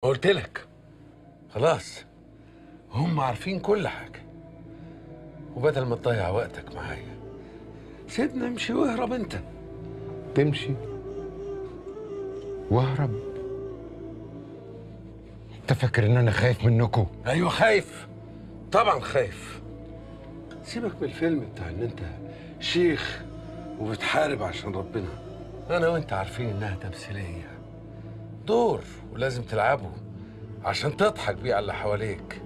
قلت لك خلاص، هم عارفين كل حاجة، وبدل ما تضيع وقتك معايا سيبنا امشي واهرب انت. تمشي واهرب؟ انت فاكر ان انا خايف منكم؟ ايوه خايف، طبعا خايف. سيبك من الفيلم بتاع ان انت شيخ وبتحارب عشان ربنا. انا وانت عارفين انها تمثيلية، دور ولازم تلعبه عشان تضحك بيه على اللي حواليك.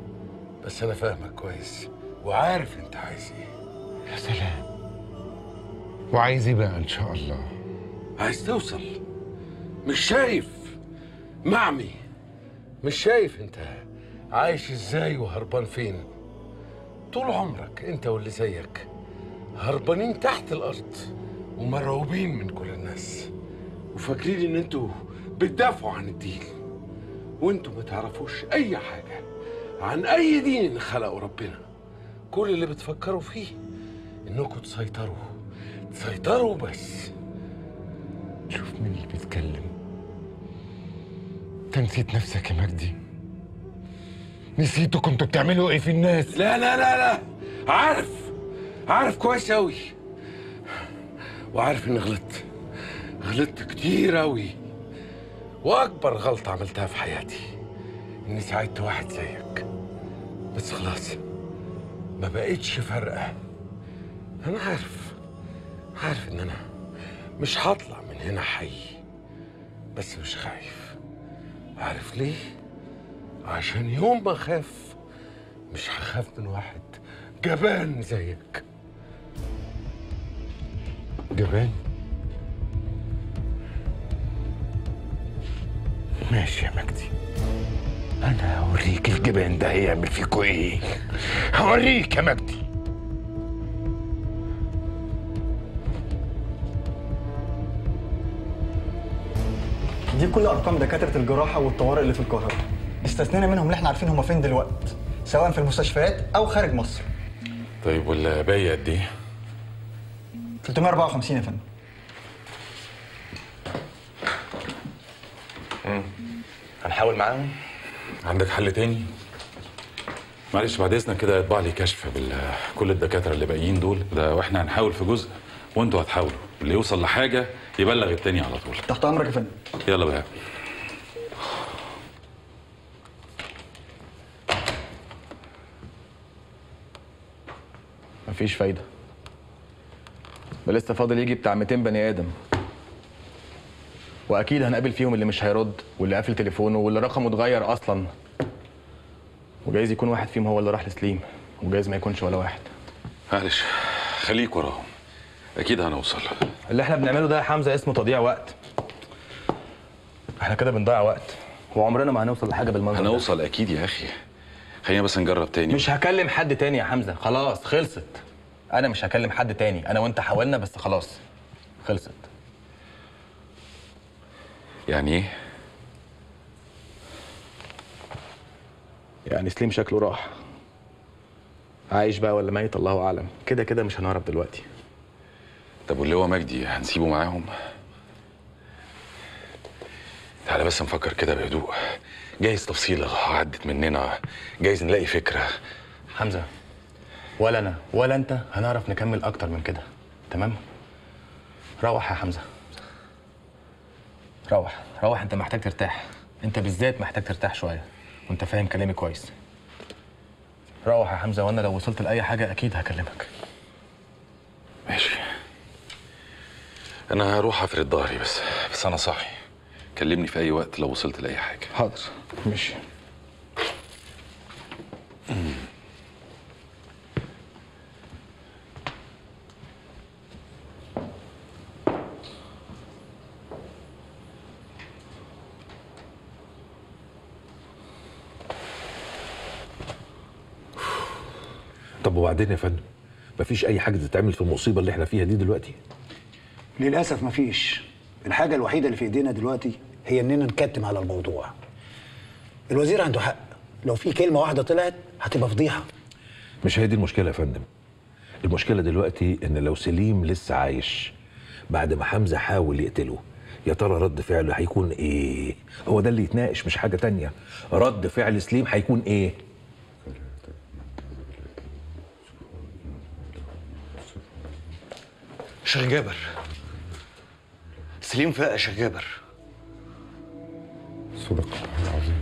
بس انا فاهمك كويس وعارف انت عايز ايه. يا سلام، وعايز ايه بقى ان شاء الله؟ عايز توصل، مش شايف؟ معمي، مش شايف انت عايش ازاي وهربان فين؟ طول عمرك انت واللي زيك هربانين تحت الارض ومرعوبين من كل الناس، وفاكرين ان انتوا بتدافعوا عن الدين، وانتوا ما تعرفوش اي حاجه عن اي دين خلقه ربنا. كل اللي بتفكروا فيه انكم تسيطروا بس. شوف مين اللي بيتكلم. انت نسيت نفسك يا مجدي؟ نسيتوا كنتوا بتعملوا ايه في الناس؟ لا لا لا لا، عارف كويس أوي، وعارف إني غلطت كتير أوي، وأكبر غلطة عملتها في حياتي إني ساعدت واحد زيك. بس خلاص ما بقتش فارقة. أنا عارف إن أنا مش هطلع من هنا حي، بس مش خايف. عارف ليه؟ عشان يوم ما أخاف مش هخاف من واحد جبان زيك. جبان؟ ماشي يا مجدي، انا هوريك الجبان ده هيعمل فيكوا ايه. هوريك يا مجدي. دي كل ارقام دكاتره الجراحه والطوارئ اللي في القاهره، استثنينا منهم اللي احنا عارفين هم فين دلوقتي، سواء في المستشفيات او خارج مصر. طيب والباقي قد ايه؟ 354 يا فندم. هنحاول معاهم. عندك حل تاني؟ معلش بعد اذنك كده اطبع لي كشف كل الدكاتره اللي باقيين دول ده، واحنا هنحاول في جزء وانتوا هتحاولوا، اللي يوصل لحاجه يبلغ التاني على طول. تحت امرك يا فندم. يلا بقى. مفيش فايدة، لسه فاضل يجي بتاع 200 بني آدم، وأكيد هنقابل فيهم اللي مش هيرد واللي قافل تليفونه واللي رقمه اتغير أصلا، وجايز يكون واحد فيهم هو اللي راح لسليم، وجايز ما يكونش ولا واحد. معلش خليك وراهم، أكيد هنوصل. اللي احنا بنعمله ده يا حمزة اسمه تضييع وقت. احنا كده بنضيع وقت وعمرنا ما هنوصل لحاجة بالمنظر ده. هنوصل أكيد يا أخي، خلينا بس نجرب تاني. مش هكلم حد تاني يا حمزة، خلاص خلصت. أنا مش هكلم حد تاني، أنا وأنت حاولنا بس خلاص خلصت. يعني إيه؟ يعني سليم شكله راح، عايش بقى ولا ميت الله أعلم، كده كده مش هنهرب دلوقتي. طب واللي هو مجدي هنسيبه معاهم؟ تعالى بس نفكر كده بهدوء، جايز تفصيلة عدت مننا، جايز نلاقي فكرة. حمزة، ولا أنا ولا أنت هنعرف نكمل أكتر من كده، تمام؟ روح يا حمزة، روح، أنت محتاج ترتاح، أنت بالذات محتاج ترتاح شوية، وأنت فاهم كلامي كويس. روح يا حمزة، وأنا لو وصلت لأي حاجة أكيد هكلمك. ماشي، أنا هروح أفرد ظهري بس أنا صاحي، كلمني في أي وقت لو وصلت لأي حاجة. حاضر، ماشي. طب وبعدين يا فندم؟ مفيش أي حاجة تتعمل في المصيبة اللي احنا فيها دي دلوقتي؟ للأسف مفيش. الحاجة الوحيدة اللي في إيدينا دلوقتي هي إننا نكتم على الموضوع. الوزير عنده حق، لو في كلمة واحدة طلعت هتبقى فضيحة. مش هي دي المشكلة يا فندم. المشكلة دلوقتي إن لو سليم لسه عايش بعد ما حمزة حاول يقتله، يا ترى رد فعله هيكون ايه؟ هو ده اللي يتناقش مش حاجه تانية. رد فعل سليم هيكون ايه؟ شيخ جابر، سليم فاق يا شيخ جابر. صدق الله العظيم.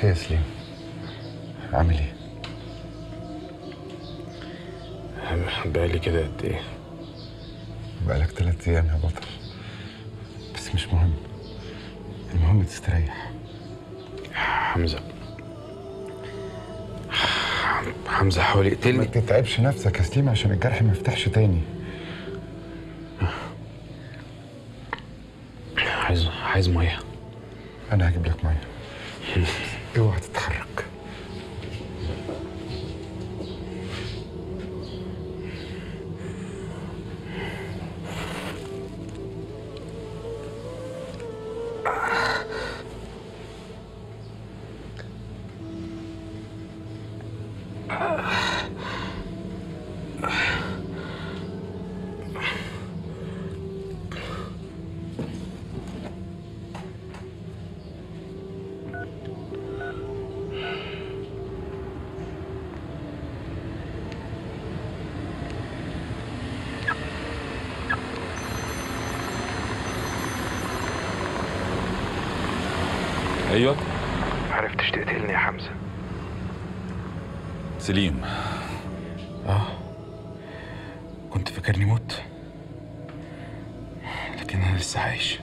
ايه يا سليم؟ عامل ايه؟ بقالي كده قد ايه؟ بقالك 3 ايام يا بطل، بس مش مهم، المهم تستريح. حمزة حاول ما يقتلني. تتعبش نفسك يا سليم عشان الجرح ما يفتحش تاني. عايز ميه. انا هجيب لك ميه، اوعى تتحرك. ايوه معرفتش تقتلني يا حمزة. سليم. كنت فاكرني مت، لكن انا لسه عايش.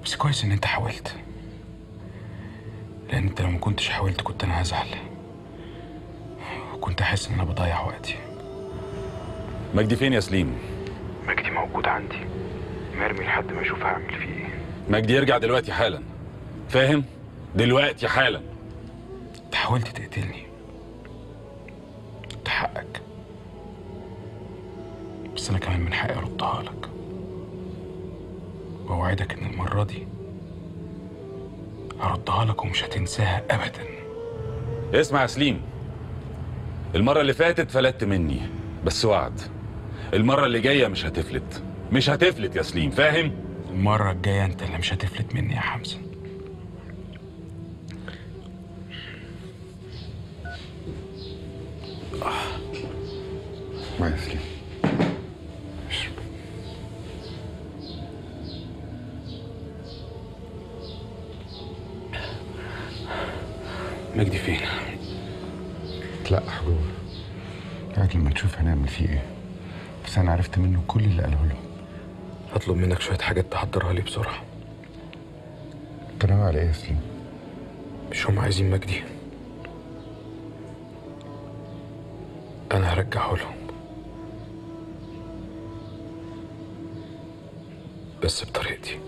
بس كويس ان انت حاولت، لان انت لو ما كنتش حاولت كنت انا هزعل وكنت احس ان انا بضيع وقتي. مجدي فين يا سليم؟ مجدي موجود عندي، مرمي لحد ما اشوف هعمل فيه ايه. مجدي يرجع دلوقتي حالا، فاهم؟ دلوقتي حالا. انت حاولت تقتلني، ده حقك، بس انا كمان من حقي اردها لك، واوعدك ان المره دي هردها لك ومش هتنساها ابدا. اسمع يا سليم، المرة اللي فاتت فلتت مني، بس وعد المرة اللي جاية مش هتفلت، مش هتفلت يا سليم، فاهم؟ المره الجايه انت اللي مش هتفلت مني يا حمزة. ما يا سليم، اشرب. مجدي فين؟ اتلقح جوه، قاعد لما نشوف هنعمل فيه ايه، بس انا عرفت منه كل اللي قاله له. هطلب منك شويه حاجات تحضرها لي بسرعه. انت ناوي على ايه يا سليم؟ مش هم عايزين مجدي؟ انا هرجعه لهم، بس بطريقتي.